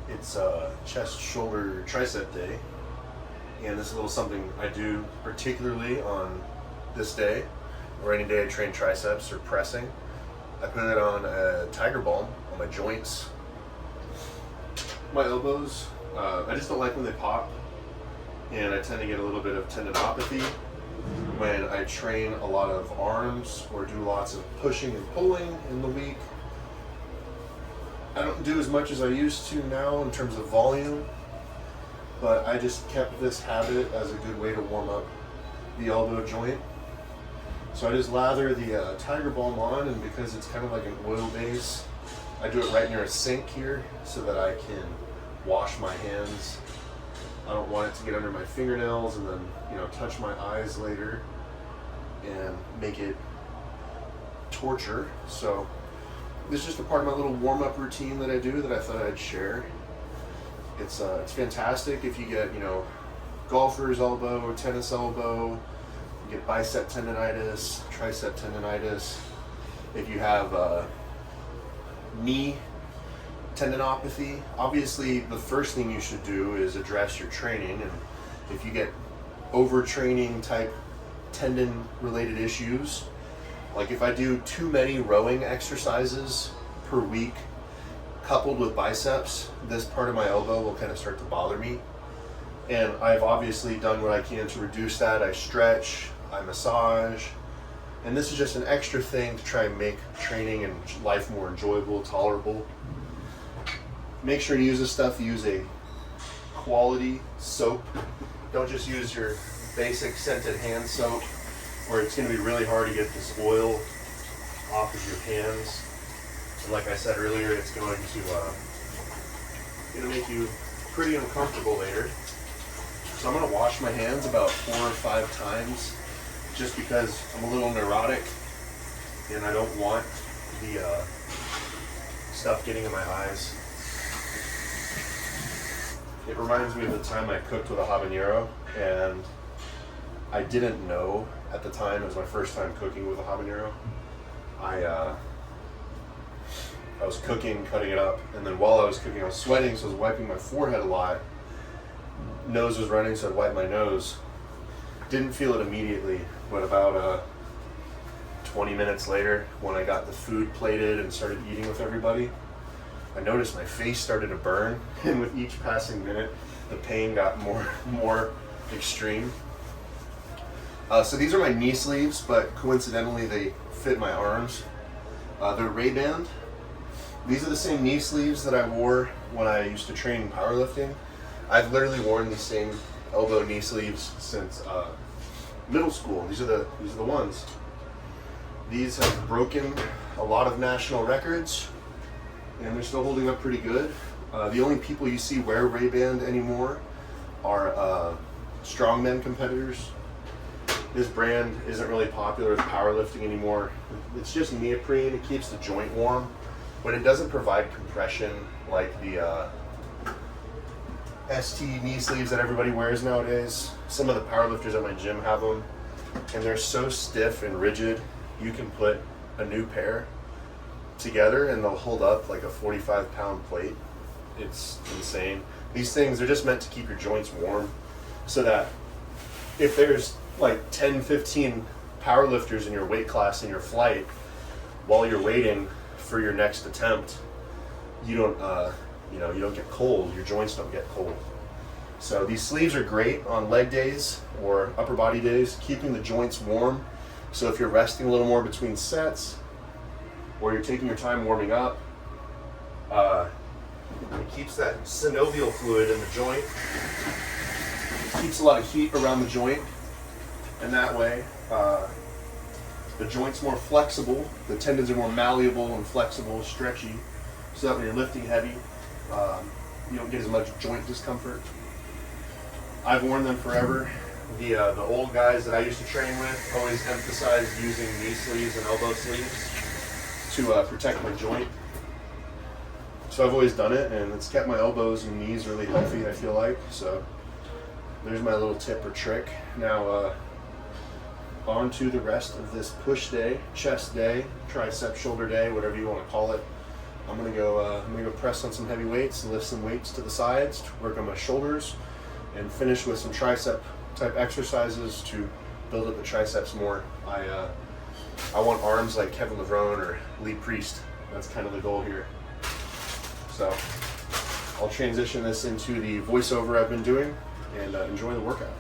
It's chest, shoulder, tricep day, and this is a little something I do particularly on this day, or any day I train triceps or pressing. I put it on a tiger balm on my joints, my elbows. I just don't like when they pop, and I tend to get a little bit of tendinopathy when I train a lot of arms or do lots of pushing and pulling in the week. I don't do as much as I used to now in terms of volume, but I just kept this habit as a good way to warm up the elbow joint. So I just lather the Tiger Balm on, and because it's kind of like an oil base, I do it right near a sink here so that I can wash my hands. I don't want it to get under my fingernails and then, touch my eyes later and make it torture. So this is just a part of my little warm-up routine that I do that I thought I'd share. It's fantastic if you get, golfer's elbow or tennis elbow, you get bicep tendonitis, tricep tendonitis. If you have knee tendinopathy, obviously the first thing you should do is address your training. And if you get overtraining type tendon related issues, like if I do too many rowing exercises per week coupled with biceps, this part of my elbow will kind of start to bother me. And I've obviously done what I can to reduce that. I stretch, I massage, and this is just an extra thing to try and make training and life more enjoyable, tolerable. Make sure to use this stuff. Use a quality soap. Don't just use your basic scented hand soap, where it's going to be really hard to get this oil off of your hands. And like I said earlier, it's going to make you pretty uncomfortable later. So I'm going to wash my hands about 4 or 5 times, just because I'm a little neurotic and I don't want the stuff getting in my eyes. It reminds me of the time I cooked with a habanero, and I didn't know at the time, it was my first time cooking with a habanero. I was cooking, cutting it up, and then while I was cooking I was sweating, so I was wiping my forehead a lot. Nose was running, so I'd wipe my nose. Didn't feel it immediately, but about 20 minutes later, when I got the food plated and started eating with everybody, I noticed my face started to burn, and with each passing minute, the pain got more extreme. So these are my knee sleeves, but coincidentally they fit my arms. They're Ray-Ban. These are the same knee sleeves that I wore when I used to train powerlifting. I've literally worn these same elbow knee sleeves since middle school. These are the ones. These have broken a lot of national records, and they're still holding up pretty good. The only people you see wear Ray-Ban anymore are strongmen competitors. This brand isn't really popular with powerlifting anymore. It's just neoprene. It keeps the joint warm, but it doesn't provide compression like the ST knee sleeves that everybody wears nowadays. Some of the powerlifters at my gym have them, and they're so stiff and rigid. You can put a new pair together and they'll hold up like a 45-pound plate. It's insane. These things are just meant to keep your joints warm, so that if there's like 10, 15 powerlifters in your weight class in your flight, while you're waiting for your next attempt, you don't get cold. Your joints don't get cold. So these sleeves are great on leg days or upper body days, keeping the joints warm. So if you're resting a little more between sets, or you're taking your time warming up, it keeps that synovial fluid in the joint. Keeps a lot of heat around the joint, and that way the joint's more flexible, the tendons are more malleable and flexible, stretchy, so that when you're lifting heavy, you don't get as much joint discomfort. I've worn them forever. The old guys that I used to train with always emphasized using knee sleeves and elbow sleeves to protect my joint. So I've always done it, and it's kept my elbows and knees really healthy, I feel like. So there's my little tip or trick. Now on to the rest of this push day, chest day, tricep shoulder day, whatever you want to call it. I'm gonna go press on some heavy weights, lift some weights to the sides, to work on my shoulders, and finish with some tricep type exercises to build up the triceps more. I want arms like Kevin Levrone or Lee Priest. That's kind of the goal here. So I'll transition this into the voiceover I've been doing and enjoy the workout.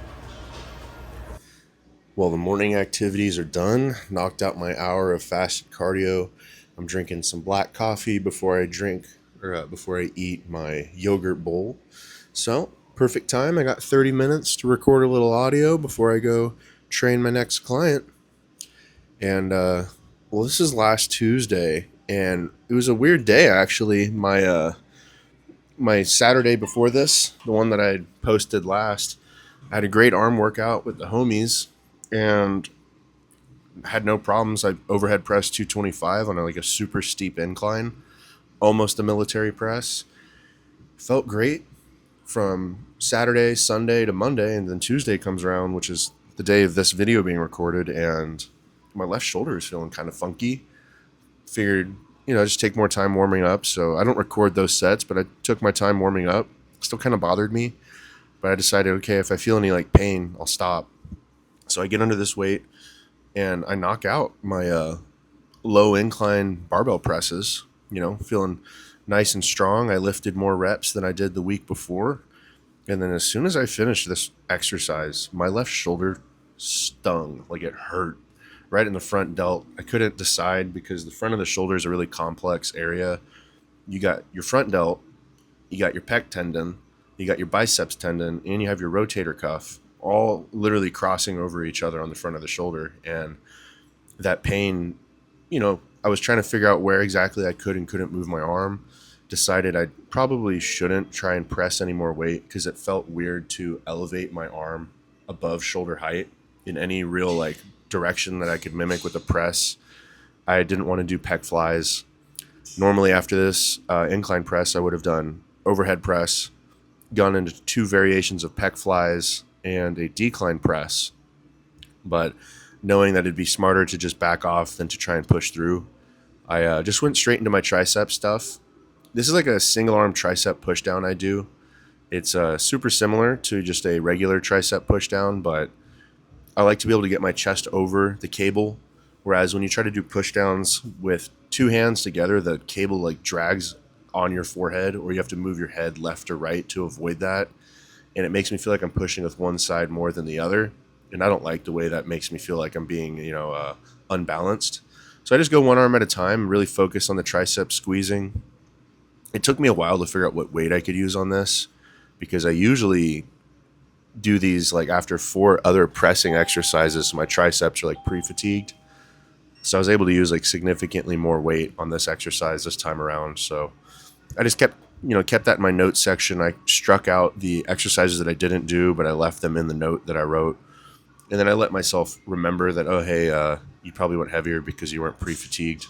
Well, the morning activities are done. Knocked out my hour of fasted cardio. I'm drinking some black coffee before I eat my yogurt bowl. So, perfect time. I got 30 minutes to record a little audio before I go train my next client. And, well, this is last Tuesday, and it was a weird day, actually. My Saturday before this, the one that I posted last, I had a great arm workout with the homies, and had no problems. I overhead pressed 225 on a super steep incline, almost a military press. Felt great from Saturday, Sunday to Monday, and then Tuesday comes around, which is the day of this video being recorded, and my left shoulder is feeling kind of funky. Figured, just take more time warming up. So I don't record those sets, but I took my time warming up. Still kind of bothered me, but I decided, okay, if I feel any pain, I'll stop. So I get under this weight and I knock out my low incline barbell presses, feeling nice and strong. I lifted more reps than I did the week before. And then as soon as I finished this exercise, my left shoulder stung, like it hurt right in the front delt. I couldn't decide because the front of the shoulder is a really complex area. You got your front delt, you got your pec tendon, you got your biceps tendon, and you have your rotator cuff, all literally crossing over each other on the front of the shoulder. And that pain, I was trying to figure out where exactly I could and couldn't move my arm. Decided I probably shouldn't try and press any more weight because it felt weird to elevate my arm above shoulder height in any real direction that I could mimic with a press. I didn't want to do pec flies. Normally after this incline press, I would have done overhead press, gone into 2 variations of pec flies and a decline press. But knowing that it'd be smarter to just back off than to try and push through, I just went straight into my tricep stuff. This is a single arm tricep push down I do. It's super similar to just a regular tricep push down, but I like to be able to get my chest over the cable. Whereas when you try to do push downs with 2 hands together, the cable drags on your forehead, or you have to move your head left or right to avoid that. And it makes me feel like I'm pushing with one side more than the other. And I don't like the way that makes me feel like I'm being, unbalanced. So I just go one arm at a time, really focus on the tricep squeezing. It took me a while to figure out what weight I could use on this because I usually do these after 4 other pressing exercises. So my triceps are pre-fatigued. So I was able to use significantly more weight on this exercise this time around. So I just kept that in my notes section. I struck out the exercises that I didn't do, but I left them in the note that I wrote. And then I let myself remember that, oh, hey, you probably went heavier because you weren't pre-fatigued.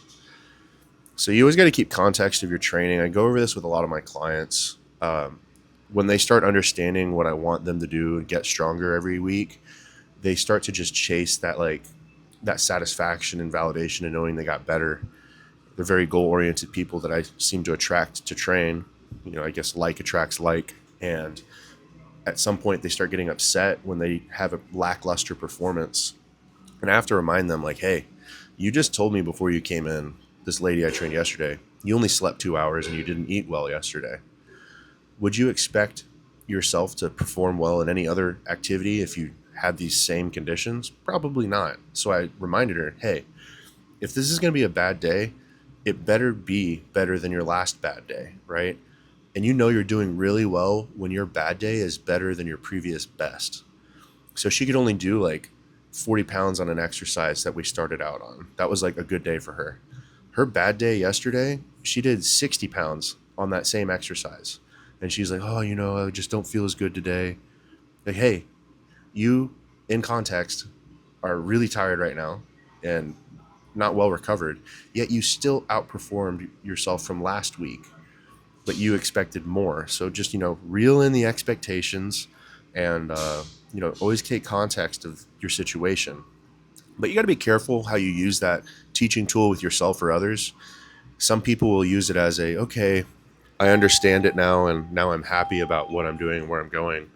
So you always got to keep context of your training. I go over this with a lot of my clients. When they start understanding what I want them to do and get stronger every week, they start to just chase that that satisfaction and validation and knowing they got better. They're very goal-oriented people that I seem to attract to train. I guess like attracts like. And at some point they start getting upset when they have a lackluster performance. And I have to remind them hey, you just told me before you came in, this lady I trained yesterday, you only slept 2 hours and you didn't eat well yesterday. Would you expect yourself to perform well in any other activity if you had these same conditions? Probably not. So I reminded her, hey, if this is going to be a bad day, it better be better than your last bad day, right? And you're doing really well when your bad day is better than your previous best. So she could only do 40 pounds on an exercise that we started out on. That was a good day for her. Her bad day yesterday, she did 60 pounds on that same exercise. And she's oh, I just don't feel as good today. Hey, you, in context, are really tired right now and not well recovered, yet you still outperformed yourself from last week, but you expected more. So just, reel in the expectations and, always take context of your situation. But you got to be careful how you use that teaching tool with yourself or others. Some people will use it as a, okay, I understand it now, and now I'm happy about what I'm doing and where I'm going.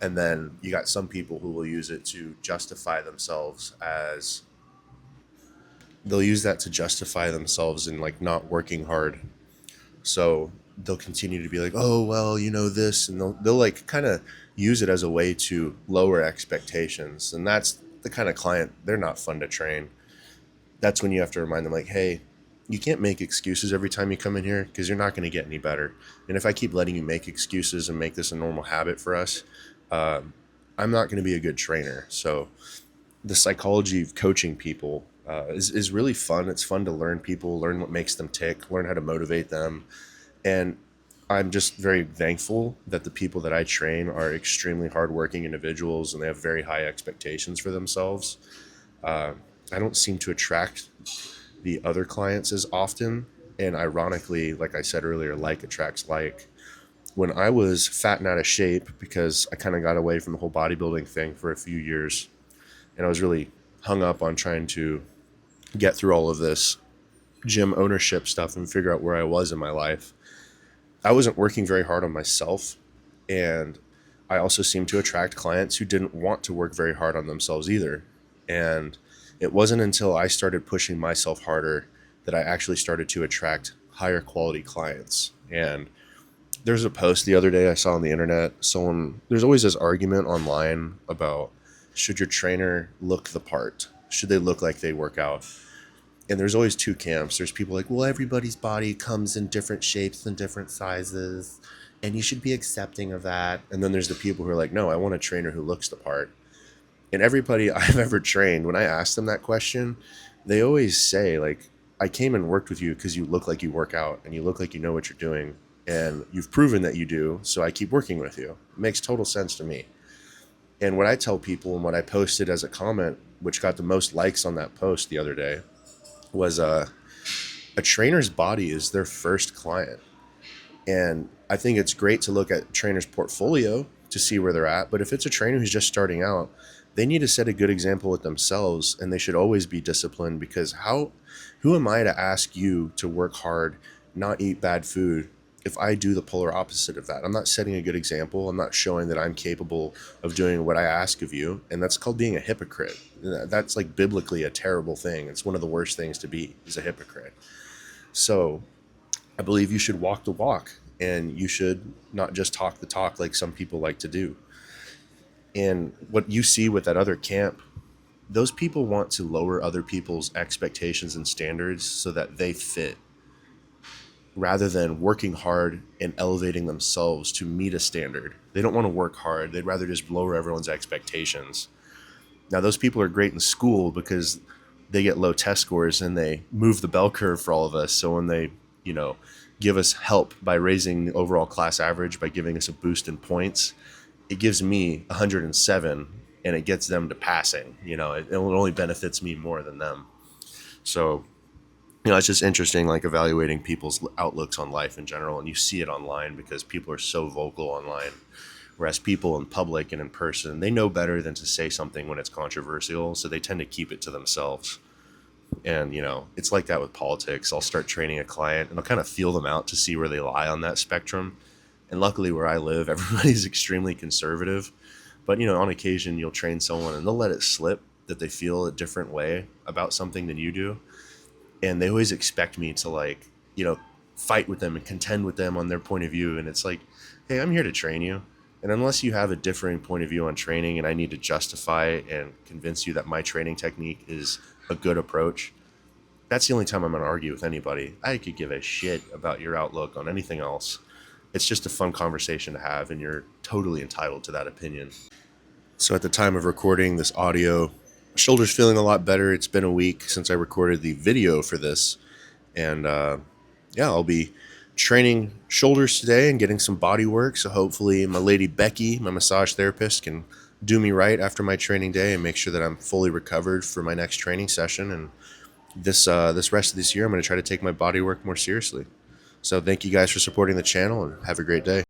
And then you got some people who will use it to justify themselves as, they'll use that to justify themselves in like not working hard. So they'll continue to be like, oh, well, this, and they'll like kind of use it as a way to lower expectations. And that's the kind of client, they're not fun to train. That's when you have to remind them, like, hey, you can't make excuses every time you come in here, because you're not going to get any better. And if I keep letting you make excuses and make this a normal habit for us, I'm not going to be a good trainer. So the psychology of coaching people is really fun. It's fun to learn people, learn what makes them tick, learn how to motivate them. And I'm just very thankful that the people that I train are extremely hardworking individuals, and they have very high expectations for themselves. I don't seem to attract the other clients as often. And ironically, like I said earlier, like attracts like. When I was fat and out of shape, because I kind of got away from the whole bodybuilding thing for a few years, and I was really hung up on trying to get through all of this gym ownership stuff and figure out where I was in my life, I wasn't working very hard on myself. And I also seemed to attract clients who didn't want to work very hard on themselves either. And it wasn't until I started pushing myself harder that I actually started to attract higher quality clients. And there's a post the other day I saw on the internet. There's always this argument online about, should your trainer look the part? Should they look like they work out? And there's always two camps. There's people like, well, everybody's body comes in different shapes and different sizes, and you should be accepting of that. And then there's the people who are like, no, I want a trainer who looks the part. And everybody I've ever trained, when I ask them that question, they always say, like, I came and worked with you because you look like you work out and you look like you know what you're doing, and you've proven that you do, so I keep working with you. It makes total sense to me. And what I tell people, and what I posted as a comment, which got the most likes on that post the other day, was a trainer's body is their first client. And I think it's great to look at trainer's portfolio to see where they're at. But if it's a trainer who's just starting out, they need to set a good example with themselves, and they should always be disciplined, because who am I to ask you to work hard, not eat bad food, if I do the polar opposite of that? I'm not setting a good example. I'm not showing that I'm capable of doing what I ask of you. And that's called being a hypocrite. That's like biblically a terrible thing. It's one of the worst things to be, is a hypocrite. So I believe you should walk the walk, and you should not just talk the talk like some people like to do. And what you see with that other camp, those people want to lower other people's expectations and standards so that they fit, rather than working hard and elevating themselves to meet a standard. They don't want to work hard. They'd rather just lower everyone's expectations. Now, those people are great in school because they get low test scores and they move the bell curve for all of us. So when they, give us help by raising the overall class average, by giving us a boost in points, it gives me 107 and it gets them to passing. It only benefits me more than them. So, it's just interesting, like evaluating people's outlooks on life in general. And you see it online because people are so vocal online. Whereas people in public and in person, they know better than to say something when it's controversial. So they tend to keep it to themselves. And, it's like that with politics. I'll start training a client and I'll kind of feel them out to see where they lie on that spectrum. And luckily where I live, everybody's extremely conservative. But, on occasion you'll train someone and they'll let it slip that they feel a different way about something than you do. And they always expect me to fight with them and contend with them on their point of view. And it's like, hey, I'm here to train you. And unless you have a differing point of view on training and I need to justify and convince you that my training technique is a good approach, that's the only time I'm going to argue with anybody. I could give a shit about your outlook on anything else. It's just a fun conversation to have, and you're totally entitled to that opinion. So at the time of recording this audio, my shoulder's feeling a lot better. It's been a week since I recorded the video for this. And I'll be training shoulders today and getting some body work. So hopefully my lady Becky, my massage therapist, can do me right after my training day and make sure that I'm fully recovered for my next training session. And this rest of this year, I'm going to try to take my body work more seriously. So thank you guys for supporting the channel, and have a great day.